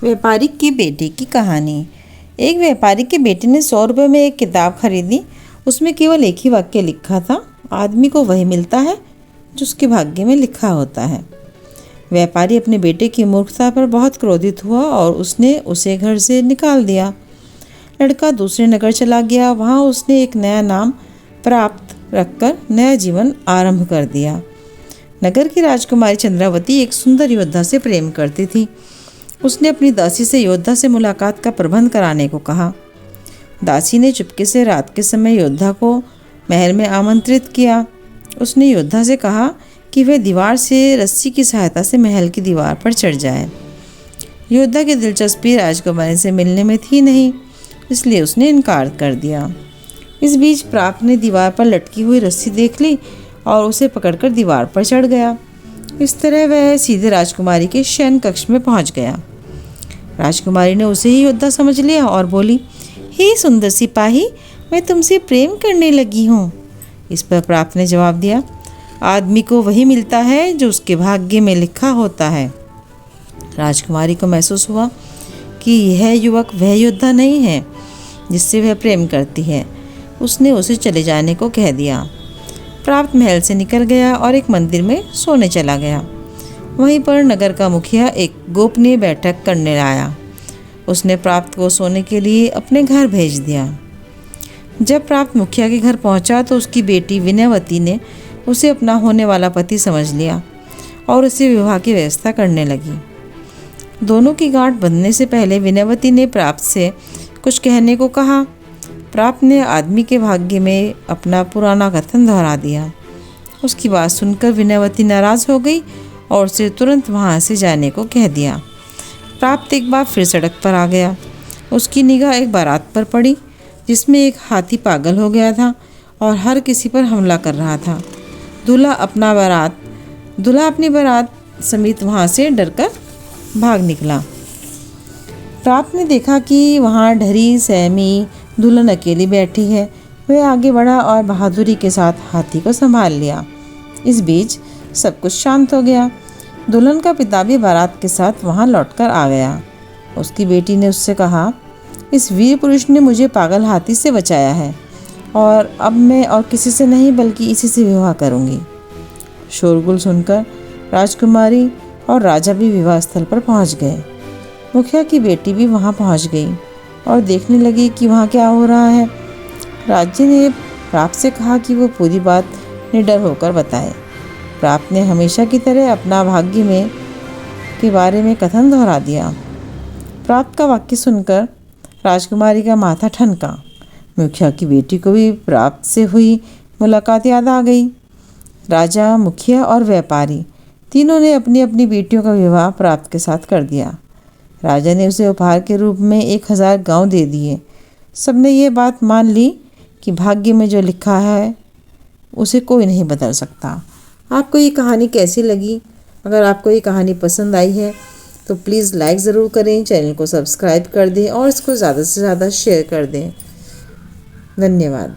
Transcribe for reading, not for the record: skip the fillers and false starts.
व्यापारी की बेटे की कहानी। एक व्यापारी के बेटे ने 100 रुपये में एक किताब खरीदी। उसमें केवल एक ही वाक्य लिखा था, आदमी को वही मिलता है जो उसके भाग्य में लिखा होता है। व्यापारी अपने बेटे की मूर्खता पर बहुत क्रोधित हुआ और उसने उसे घर से निकाल दिया। लड़का दूसरे नगर चला गया। वहाँ उसने एक नया नाम प्राप्त रखकर नया जीवन आरंभ कर दिया। नगर की राजकुमारी चंद्रावती एक सुंदर योद्धा से प्रेम करती थी। उसने अपनी दासी से योद्धा से मुलाकात का प्रबंध कराने को कहा। दासी ने चुपके से रात के समय योद्धा को महल में आमंत्रित किया। उसने योद्धा से कहा कि वह दीवार से रस्सी की सहायता से महल की दीवार पर चढ़ जाए। योद्धा की दिलचस्पी राजकुमारी से मिलने में थी नहीं, इसलिए उसने इनकार कर दिया। इस बीच प्राप्त ने दीवार पर लटकी हुई रस्सी देख ली और उसे पकड़कर दीवार पर चढ़ गया। इस तरह वह सीधे राजकुमारी के शयन कक्ष में पहुंच गया। राजकुमारी ने उसे ही योद्धा समझ लिया और बोली, हे सुंदर सिपाही, मैं तुमसे प्रेम करने लगी हूँ। इस पर प्राप्त ने जवाब दिया, आदमी को वही मिलता है जो उसके भाग्य में लिखा होता है। राजकुमारी को महसूस हुआ कि यह युवक वह योद्धा नहीं है जिससे वह प्रेम करती है। उसने उसे चले जाने को कह दिया। प्राप्त महल से निकल गया और एक मंदिर में सोने चला गया। वहीं पर नगर का मुखिया एक गोपनीय बैठक करने आया। उसने प्राप्त को सोने के लिए अपने घर भेज दिया। जब प्राप्त मुखिया के घर पहुंचा तो उसकी बेटी विनयवती ने उसे अपना होने वाला पति समझ लिया और उसे विवाह की व्यवस्था करने लगी। दोनों की गांठ बंधने से पहले विनयवती ने प्राप्त से कुछ कहने को कहा। प्राप्त ने आदमी के भाग्य में अपना पुराना कथन दोहरा दिया। उसकी बात सुनकर विनयवती नाराज़ हो गई और उसे तुरंत वहाँ से जाने को कह दिया। प्राप्त एक बार फिर सड़क पर आ गया। उसकी निगाह एक बारात पर पड़ी जिसमें एक हाथी पागल हो गया था और हर किसी पर हमला कर रहा था। दूल्हा अपनी बारात समेत वहाँ से डरकर भाग निकला। प्राप्त ने देखा कि वहाँ ढरी सहमी दुल्हन अकेली बैठी है। वह आगे बढ़ा और बहादुरी के साथ हाथी को संभाल लिया। इस बीच सब कुछ शांत हो गया। दुल्हन का पिता भी बारात के साथ वहाँ लौटकर आ गया। उसकी बेटी ने उससे कहा, इस वीर पुरुष ने मुझे पागल हाथी से बचाया है और अब मैं और किसी से नहीं बल्कि इसी से विवाह करूँगी। शोरगुल सुनकर राजकुमारी और राजा भी विवाह स्थल पर पहुँच गए। मुखिया की बेटी भी वहाँ पहुँच गई और देखने लगी कि वहाँ क्या हो रहा है। राज्य ने प्राप्त से कहा कि वो पूरी बात निडर होकर बताए। प्राप्त ने हमेशा की तरह अपना भाग्य में के बारे में कथन दोहरा दिया। प्राप्त का वाक्य सुनकर राजकुमारी का माथा ठनका। मुखिया की बेटी को भी प्राप्त से हुई मुलाकात याद आ गई। राजा, मुखिया और व्यापारी तीनों ने अपनी अपनी बेटियों का विवाह प्राप्त के साथ कर दिया। राजा ने उसे उपहार के रूप में 1000 गांव दे दिए। सबने ये बात मान ली कि भाग्य में जो लिखा है उसे कोई नहीं बदल सकता। आपको ये कहानी कैसी लगी? अगर आपको ये कहानी पसंद आई है तो प्लीज़ लाइक ज़रूर करें, चैनल को सब्सक्राइब कर दें और इसको ज़्यादा से ज़्यादा शेयर कर दें। धन्यवाद।